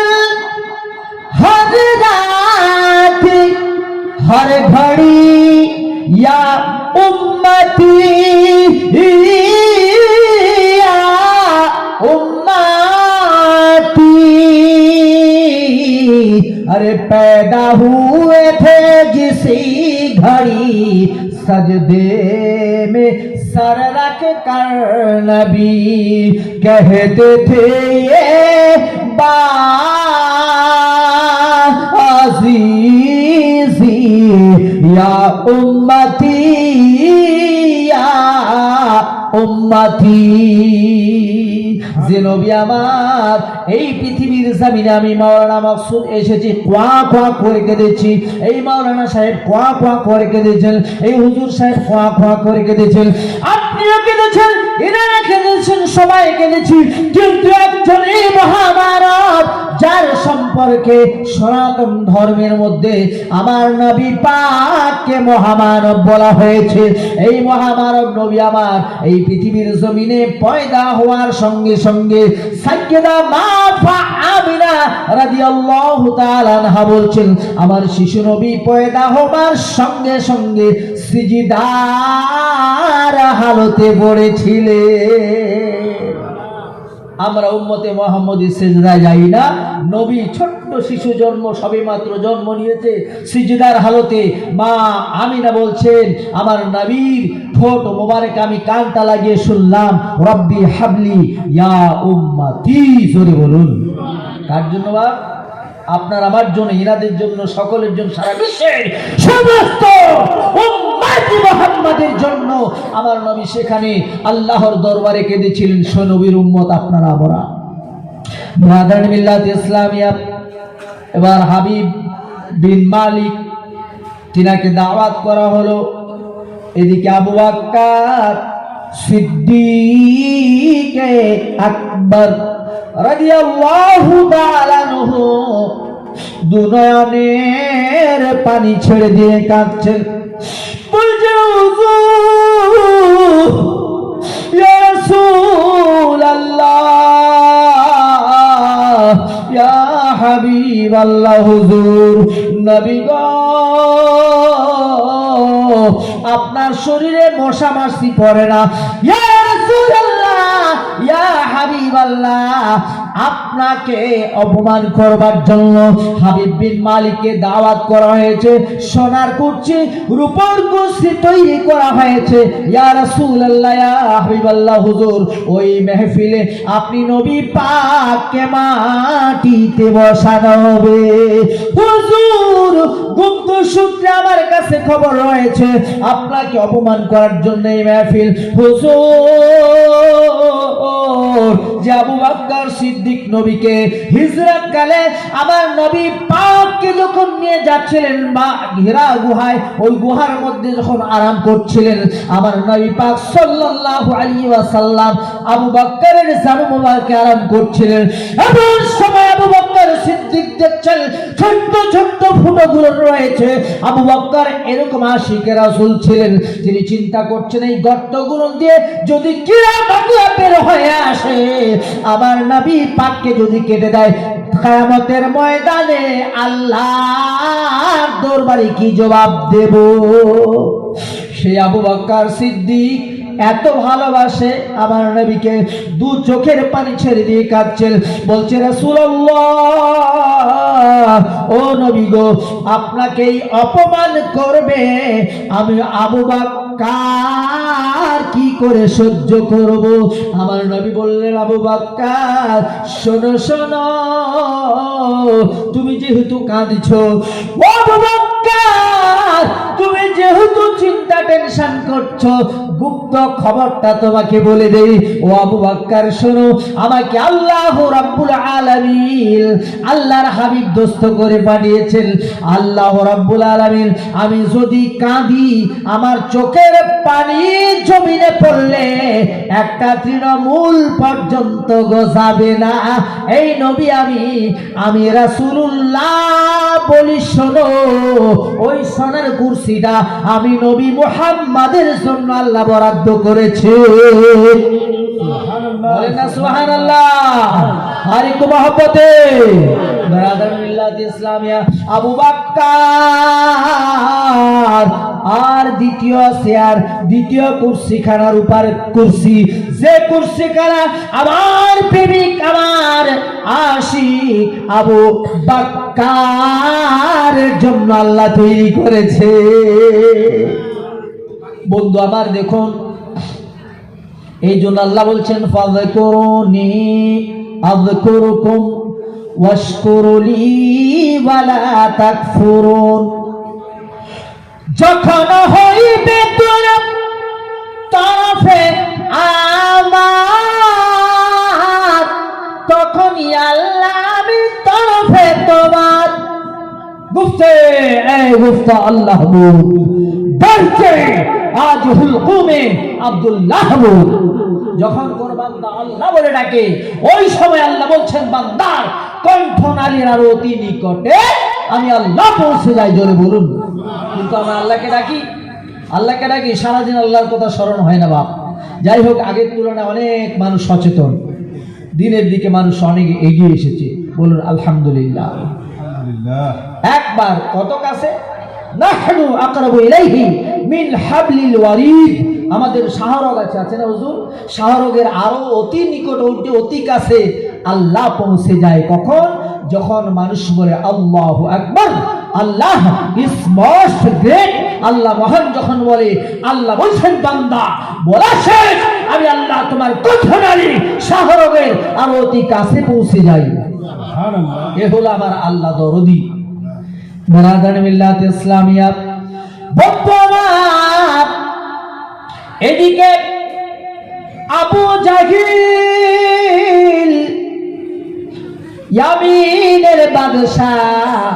হর রাত হর ঘড়ি ইয়া উম্মতি ইয়া উম্মতি, अरे पैदा हुए थे जिसी घड़ी सजदे में सर रख कर नबी कहते थे ये बाज़ीज़ी या उम्मती या उम्मती। যে নবী আমার এই পৃথিবীর জমিনে, আমি মাওলানা মাকসুদ এসেছি, কোয়া কোয়া করে কেঁদেছি, এই মাওলানা সাহেব কোয়া কোয়া করে কেঁদেছেন, এই হুজুর সাহেব কোয়া কোয়া করে কেঁদেছেন, আপনিও কেঁদেছেন, এনারা কেঁদেছেন, সবাই কেঁদেছি, কিন্তু একজন এই মহামানব যার সম্পর্কে সনাতন ধর্মের মধ্যে আমার নবী পাককে মহামানব বলা হয়েছে, এই মহামানব নবী আমার এই পৃথিবীর জমিনে পয়দা হওয়ার সঙ্গে সঙ্গে সাইয়্যিদা মা আমিনা রাদিয়াল্লাহু তাআলা আনহা বলছেন, আমার শিশু নবী পয়দা হওয়ার সঙ্গে সঙ্গে সিজদার হালতে পড়েছিলেন। আমরা উম্মতে মুহাম্মদী সিজদায় যাই না, নবী ছোট্ট শিশু জন্ম সবে মাত্র জন্ম নিয়েছে, সিজদার হালতে মা আমিনা বলছেন, আমার নবীর ঠোঁট মোবারক আমি কানটা লাগিয়ে শুনলাম, রব্বি হাবলি ইয়া উম্মতি। জোরে বলুন। কার জন্য? বাপ আপনার আমার জন্য, ইনাদের জন্য, সকলের জন্য, সারা বিশ্বের সমস্ত উম্মতি মুহাম্মাদের জন্য আমার নবী সেখানে আল্লাহর দরবারে কেঁদেছিলেন। সে নবীর উম্মত আপনারা আমরা। ব্রাদার মিল্লাত ইসলামিয়া, এবার হাবিব বিন মালিক তিনাকে দাওয়াত করা হলো। এদিকে আবু বকর সিদ্দিক আকবর রাদিয়াল্লাহু তাআলা আনহু দুনয়নের পানি ছেড়ে দিয়ে কাঁদছেন, বলছেন, হুজুর ইয়া রাসূলুল্লাহ ইয়া হাবিবাল্লাহ, হুজুর নবী গো, আপনার শরীরে মশা মাছি পড়ে না, ইয়া রাসূলুল্লাহ ইয়া হাবিবাল্লাহ, আপনাকে অপমান করবার জন্য হাবিব বিন মালিককে দাওয়াত করা হয়েছে, সোনার কুরসি রূপোর কুরসি তৈরি করা হয়েছে, ইয়া রাসূলুল্লাহ ইয়া হাবিবাল্লাহ, হুজুর ওই মেহফিলে আপনি নবী পাককে মাটিতে বসানো হবে। হুজুর গুপ্ত সূত্রে আমার কাছে খবর রয়েছে আপনাকে অপমান করার জন্য এই মেহফিল। হুজুর যে আবু বকর সিদ্দিক নবীকে হিজরত কালে আমার নবী পাককে যখন নিয়ে যাচ্ছিলেন বা হিরা গুহায়, ওই গুহার মধ্যে যখন আরাম করছিলেন, আমার নবী পাক সাল্লাল্লাহু আলাইহি ওয়াসাল্লাম আবু বকরের জানু মুবারকে আরাম করছিলেন। এমন সময় আবু বকর সিদ্দিক দেখছেন ছোট্ট ছোট্ট ফুটগুলো রয়েছে। আবু বকর এরকম আশিকে রাসূল ছিলেন, তিনি চিন্তা করছেন এই গর্তগুলো দিয়ে যদি কিয়ামত বের হয়ে আসে, আমার নবী পাককে যদি কেটে দেয়, কিয়ামতের ময়দানে আল্লাহর দরবারে কি জবাব দেব? সেই আবু বকর সিদ্দিক এত ভালোবাসে আমার নবীকে, দু চোখের পানি ছেড়ে দিয়ে কাঁদছেন, বলছে রাসূলুল্লাহ ও নবী গো, আপনাকেই অপমান করবে, আমি আবু বাক্কার কি করে সহ্য করব? আমার নবী বললেন, আবু বাক্কার শোনো শোনো, তুমি যেহেতু কাঁদছো, ও আবু বাক্কার তুমি যেহেতু চিন্তা টেনশন করছো, গুপ্ত খবরটা তোমাকে বলে দেই। ও আবু বাক্কার শোনো, আমাকে আল্লাহ রাব্বুল আলামিন, আল্লাহর হাবিব দোস্ত করে পাঠিয়েছেন। আল্লাহ রাব্বুল আলামিন, আমি যদি কাঁদি আমার চোখের পানি জমিনে পড়লে একটা তৃণমূল পর্যন্ত গজাবে না। এই নবী আমি রাসূলুল্লাহ বলি শোনো, ওই সোনার কুরসিটা আমি নবী মুহাম্মাদের জন্য আল্লাহ বরাদ্দ করেছে। বলেন না সুবহানাল্লাহ। আর একটু মহব্বতে ব্রাদার মিল্লাত ইসলামিয়া আবু বাক্কার আর দ্বিতীয় চেয়ার, দ্বিতীয় কুরসিখানার উপর কুরসি, যে কুরসিখানা আমার প্রেমিক, আমার আশিক আবু বাক্কারের জন্য আল্লাহ তৈরি করেছে। বন্ধু আমার দেখুন, এই জন্য আল্লাহ বলছেন ফাযকুরুনি আযকুরুকুম ওয়াশকুরুলি ওয়ালা তাকফুরুন। যখন হইবে তোমার তরফে আমার, তখনই আল্লাহ আমি তরফে তোমার। গুফতে এ গুফতা আল্লাহ বলছে আজ হুলকুমে আব্দুল্লাহ। যখন কোন বান্দা আল্লাহ বলে ডাকে, ওই সময় আল্লাহ বলছেন বান্দার কণ্ঠনালীর আরো অতি নিকটে আমি আল্লাহ পৌঁছে যাই। জোরে বলুন। কিন্তু আমরা আল্লাহকে ডাকি সারাদিন আল্লাহর কথা স্মরণ হয় না বাপ। যাই হোক, আগের তুলনায় অনেক মানুষ সচেতন, দিনের দিকে মানুষ অনেক এগিয়ে এসেছে। বলুন আলহামদুলিল্লাহ। একবার কত কাছে, নাহনু আকরাবু ইলাইহি মিন হাবলিল ওয়ারিদ। আমাদের শাহরগ আছে না হুজুর, শাহরগের আরো অতি নিকট, অতি কাছে আল্লাহ পৌঁছে যায়। কখন? যখন মানুষ বলে আল্লাহু আকবার, আল্লাহ ইজ মোস্ট গ্রেট, আল্লাহ মহান যখন বলে, আল্লাহ বলছেন বান্দা বলা শেষ, আমি আল্লাহ তোমার কণ্ঠনালী শাহরগের আরো অতি কাছে পৌঁছে যাই। সুবহানাল্লাহ। এ হলো আমার আল্লাহ দরদি। ব্রাদার মিল্লাত ইসলামিয়া বর্তমান এদিকে আবু জাহিল ইয়ামিনের বাদশাহ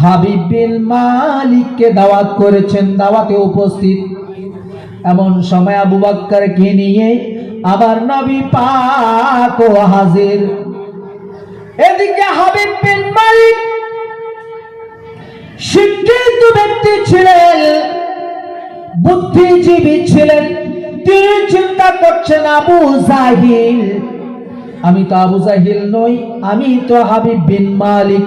হাবিব বিন মালিককে দাওয়াত করেছেন, দাওয়াতে উপস্থিত। এমন সময় আবু বকরকে নিয়ে আবার নবী পাক ও হাজির। এদিকে হাবিব বিন মালিক শিক্ষিত ব্যক্তি ছিলেন, বুদ্ধিজীবী ছিলেন। তিনি চিন্তা করছেন, আবু জাহিল, আমি তো আবু জাহিল নই, আমি তো হাবিব বিন মালিক।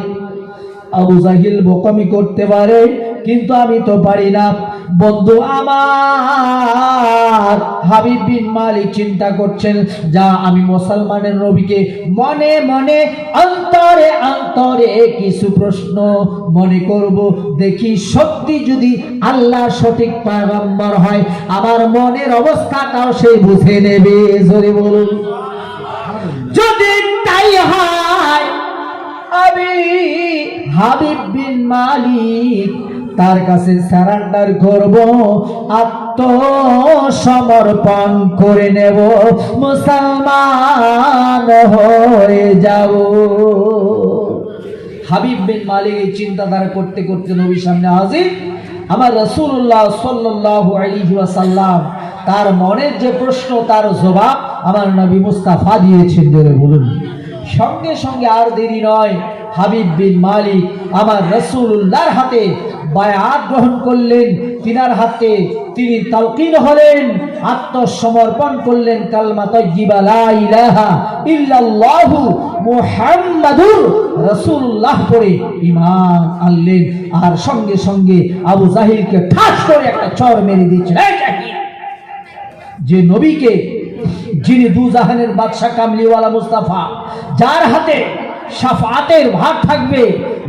আবু জাহিল বোকামি করতে পারে, কিন্তু আমি তো পারি না। বন্ধু আমার হাবিব বিন মালিক চিন্তা করছেন, যা আমি মুসলমানের নবীকে মনে মনে অন্তরে অন্তরে কিছু প্রশ্ন মনে করব, দেখি সত্যি যদি আল্লাহ সঠিক পয়গম্বর হয়, আমার মনের অবস্থাটাও সে বুঝে নেবে। জোরে বলুন। যদি তাই হয়, আমি হাবিব বিন মালিক তার কাছে সারেন্ডার করব, আত্মসমর্পণ করে নেব, মুসলমান হয়ে যাব। হাবিব বিন মালিক এই চিন্তাধারা করতে করতে নবীর সামনে হাজির আমার রাসূলুল্লাহ সাল্লাল্লাহু আলাইহি ওয়াসাল্লাম। তার মনের যে প্রশ্ন, তার জবাব আমার নবী মুস্তাফা দিয়েছেন। জোরে বলুন। সঙ্গে সঙ্গে আর দেরি নয়, হাবিব বিন মালিক আমার রাসূলুল্লাহর হাতে বায়াত গ্রহণ করলেন। তিনার হাতে তিনি তালকিন হলেন, আত্মসমর্পণ করলেন, কালমা তাইয়্যিবা লা ইলাহা ইল্লাল্লাহু মুহাম্মাদুর রাসূলুল্লাহ পড়ে ঈমান আনলেন। আর সঙ্গে সঙ্গে আবু জাহিলকে ঠাস করে একটা চড় মেরে দিয়েছেন। যে নবীকে, যিনি দু জাহানের বাদশা কামলিওয়ালা মুস্তাফা, যার হাতে শাফাতের ভাগ থাকবে,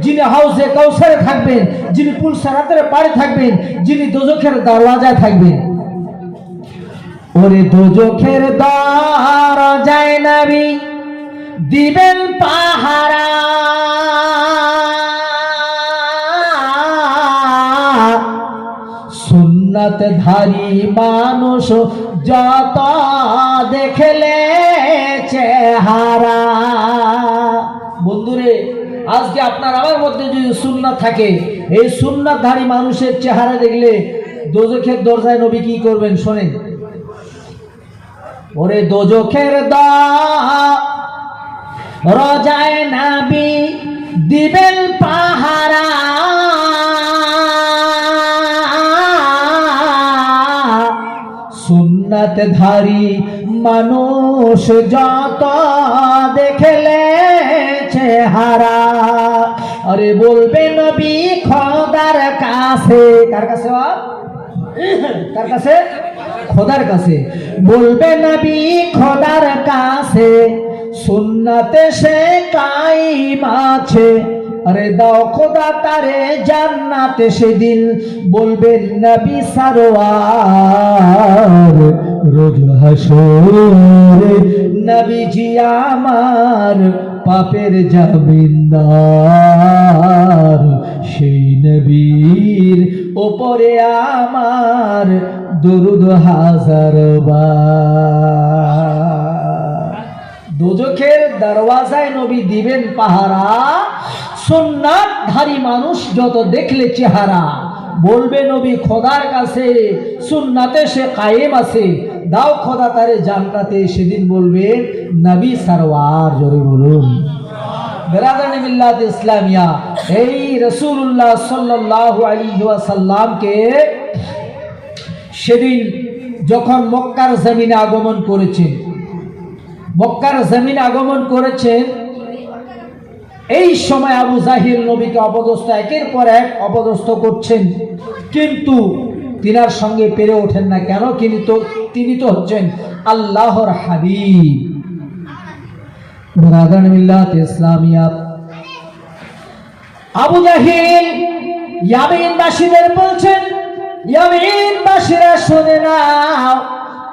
যিনি হাউজে কাউসারে থাকবেন, যিনি পুলসারাতের পাড়ে থাকবেন, যিনি দোজখের দরওয়াজায় থাকবেন। ওরে দোজখের দরজায় নবী দিবেন পাহারা, সুন্নাত ধারী মানুষ যত দেখলে চেহারা। বন্ধুরে, আজকে আপনার আমার মধ্যে যদি সুন্নাত থাকে, এই সুন্নাতধারী মানুষের চেহারা দেখলে দোজখের দরজায় নবী কি করবেন শোনেন। ওরে দোজখের দরজায় নবী দিবেন পাহারা, সুন্নাত ধারী মানুষ যত দেখলে চেহারা। আরে বলবে নবী খোদার কাছে, কার কাছে? কার কাছে? খোদার কাছে। বলবে নবী খোদার কাছে, সুন্নাতে সে কায়েম আছে। আরে দাও খোদা তারে জান্নাতে সেদিন, বলবেন নবী সরওয়ার রোজ হাসরে নবীজি আমার পাপের জামিনদার। সেই নবীর ওপরে আমার দরুদ হাজার বার। দোজখের দরওয়াজায় নবী দিবেন পাহারা, সুন্নাতধারী মানুষ যত দেখলে চেহারা। বলবে নবী খোদার কাছে, সুন্নাতে সে কায়েম আছে, দাও খোদা তারে জান্নাতে সেদিন বলবে নবী সরওয়ার। জোরে বলুন। বেরাদানি মিল্লাত ইসলামিয়া, এই রাসূলুল্লাহ সাল্লাল্লাহু আলাইহি ওয়াসাল্লামকে সেদিন যখন মক্কার জমিনে আগমন করেছেন, মক্কার জমিনে আগমন করেছেন, এই সময় আবু জাহিল নবীকে অপদস্থ, একের পর এক অপদস্থ করছেন, কিন্তু তিনার সঙ্গে পেরে ওঠেন না। কেন? তিনি তো হচ্ছেন আল্লাহর হাবিব। ব্রাদার মিল্লাত ইসলামিয়া, আবু জাহিল ইয়ামিনবাসীদের বলছেন, ইয়ামিনবাসীরা শুনে নাও,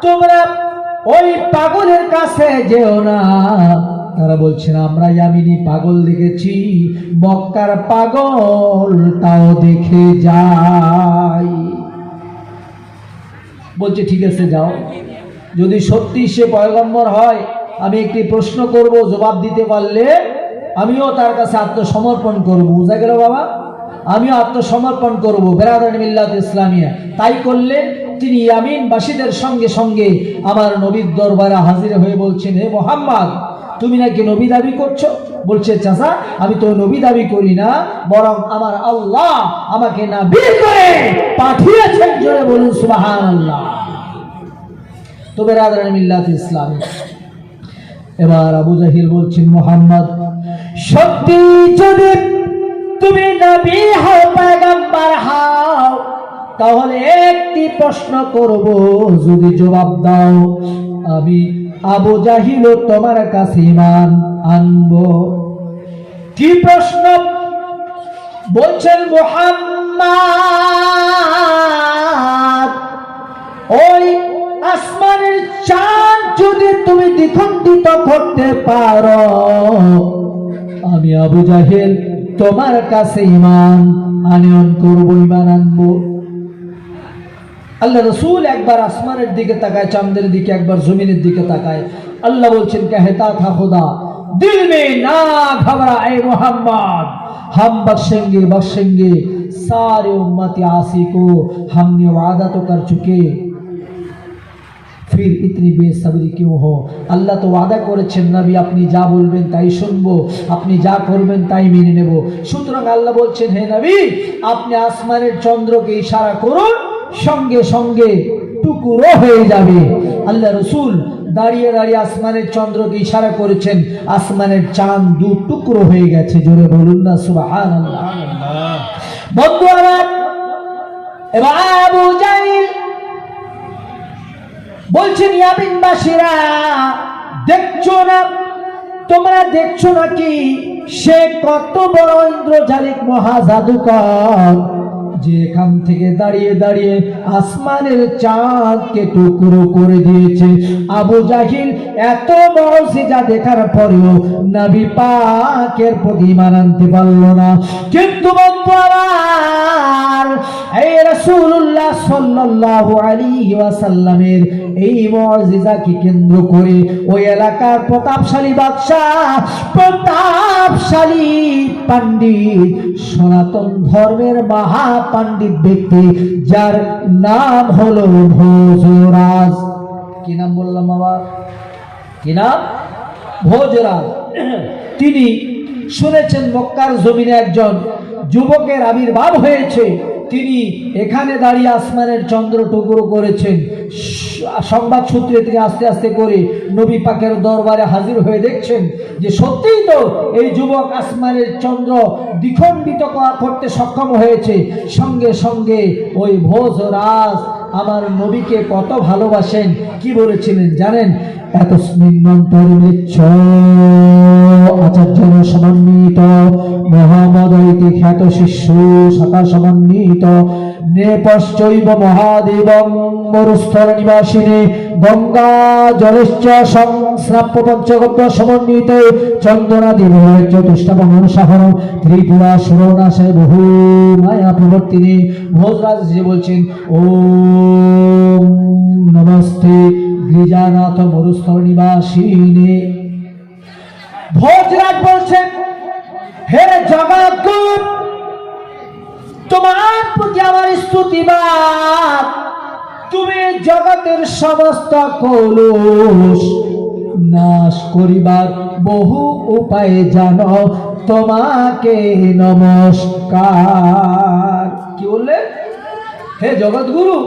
তোমরা ওই পাগলের কাছে যেও না। তারা বলছেন আমরা ইয়ামিনী পাগল দেখেছি, মক্কার পাগল তাও দেখে যাই। বলছে ঠিক আছে যাও, যদি সত্যি সে পয়গম্বর হয় আমি একটি প্রশ্ন করব, জবাব দিতে পারলে আমিও তার কাছে আত্মসমর্পণ করব। বুঝা গেল বাবা? আমিও আত্মসমর্পণ করব। বেরাদার মিল্লাত ইসলামিয়া তাই করলে তিনি ইয়ামিনবাসীদের সঙ্গে সঙ্গে আমার নবীর দরবারে হাজির হয়ে বলছেন, হে মুহাম্মদ, তুমি নাকি নবী দাবি করছো? বলছে চাচা, আমি তো নবী দাবি করি না, বরং আমার আল্লাহ আমাকে নবী করে পাঠিয়েছেন। জোরে বলুন সুবহানাল্লাহ। তো বেরাদার মিল্লাত ইসলামিয়া, এবার আবু জাহিল বলছেন, মুহাম্মদ, সত্যি যদি তুমি নবী হও, পয়গম্বর হও, তাহলে একটি প্রশ্ন করব, যদি জবাব দাও আমি আবু জাহিল তোমার কাছে ঈমান আনবো। কি প্রশ্ন? বলছেন, মুহাম্মদ, ওই আসমানের চাঁদ যদি তুমি দ্বিখণ্ডিত করতে পারো, আমি আবু জাহিল তোমার কাছে ঈমান আনয়ন করবো, ঈমান আনবো। আল্লাহ রসুল একবার আসমানের দিকে তাকায়, চাঁদের দিকে, একবার জমিনের দিকে তাকায়। আল্লাহ বলছেন, कहता था खुदा दिल में ना घबरा ए मोहम्मद, हम बख्शेंगे सारे उम्मत आसी को, हमने वादा तो कर चुके, फिर इतनी बेसब्री क्यों हो? আল্লাহ তো ওয়াদা করেছেন নবী আপনি যা বলবেন তাই শুনবো, আপনি যা করবেন তাই মেনে নেব। সুতরাং আল্লাহ বলছেন, হে নবী, আপনি আসমানের চন্দ্রকে ইশারা করুন, সঙ্গে সঙ্গে টুকরো হয়ে যাবে। আল্লাহ রসুল দাঁড়িয়ে দাঁড়িয়ে আসমানের চন্দ্রকে ইশারা করেছেন, আসমানের চাঁদ দু টুকরো হয়ে গেছে। জোরে বলুন না সুবহানাল্লাহ। বন্ধু আমার, এবার আবু জাহিল বলছেন ইয়ামিনবাসীরা, দেখছো না, তোমরা দেখছো নাকি সে কত বড় ইন্দ্রজালিক মহাজাদুকর, যে এখান থেকে দাঁড়িয়ে দাঁড়িয়ে আসমানের চাঁদকে টুকরো করে দিয়েছে। আবু জাহিল এত মুজিজা দেখার পরেও নবী পাকের প্রতি ঈমান আনতে পারল না। কিন্তু বন্ধু আমার, এই রাসূলুল্লাহ সাল্লাল্লাহু আলাইহি ওয়াসাল্লামের এই মুজিজাকে কেন্দ্র করে ওই এলাকার প্রতাপশালী বাদশাহ, প্রতাপশালী পণ্ডিত, সনাতন ধর্মের মহা পণ্ডিত ব্যক্তি, যার নাম হলো ভোজরাজ। কি নাম বললাম বাবা? কি নাম? ভোজরাজ। তিনি শুনেছেন মক্কার জমিনে একজন যুবকের আবির্ভাব হয়েছে, তিনি এখানে দাঁড়িয়ে আসমানের চন্দ্র টুকরো করেছেন। সংবাদ সূত্রে তিনি আস্তে আস্তে করে নবী পাকের দরবারে হাজির হয়ে দেখছেন যে সত্যিই তো এই যুবক আসমানের চন্দ্র দ্বিখণ্ডিত করতে সক্ষম হয়েছে। সঙ্গে সঙ্গে ওই ভোজরাজ আমার নবীকে কত ভালোবাসেন, কি বলেছিলেন জানেন? এত স্নিগ্ধ আচার্য সমন্বিত মহামদৈতি খ্যাত শিষ্য শাখা সমন্বিত নেপশ্চৈব মহাদেবং মরুস্থল নিবাসিনী গঙ্গা জলেশ্চ সংস্নাপ্য পঞ্চগব্য সমন্বিত চন্দনাদি চতুষ্টাবন সাহর ত্রিপুরা সুরনাশয় বহু মায়া প্রবর্তিনী। ভোজরাজ যে বলছেন, ওম নমস্তে গিরিজানাথ মরুস্থল নিবাসিনী। ভোজরাজ বলছেন, হে জগৎগুরু, তোমার প্রতি আমার স্তুতিবাদ। তুমি জগতের সমস্ত কলুষ নাশ করিবার বহু উপায় জানো, তোমাকে নমস্কার। কি বললে? হে জগৎগুরু,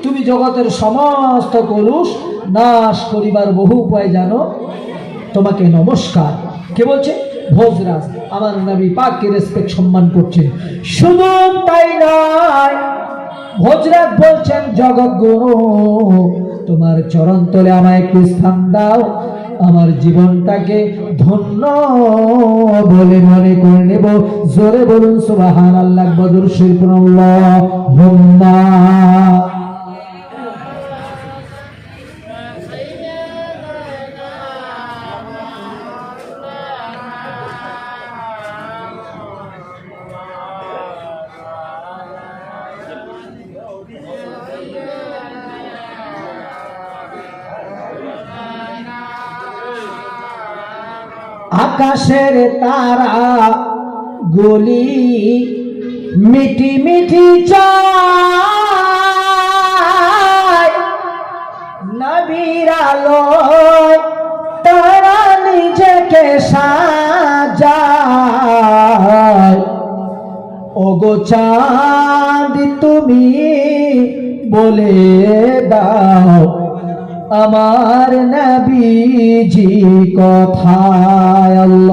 তুমি জগতের সমস্ত কলুষ নাশ করিবার বহু উপায় জানো, তোমাকে নমস্কার। কে বলছে? ভোজরাজ আমার নবী পাককে রেসপেক্ট সম্মান করছেন। শুধু তাই নয়, ভোজরাজ বলছেন, জগৎগুরু, তোমার চরণ তলে আমায় একটু স্থান দাও, আমার জীবনটাকে ধন্য বলে মনে করে নেব। জোরে বলুন সুবহানাল্লাহ, বদর শরীফ আল্লাহুম্মা। আকাশের তারা গুলি মিটি মিটি চায়, নবীর আলোয় তারা নিজেকে সাজায়। ওগো চাঁদ তুমি বলে দাও আমার নবীজি কথায়। আল্লাহ।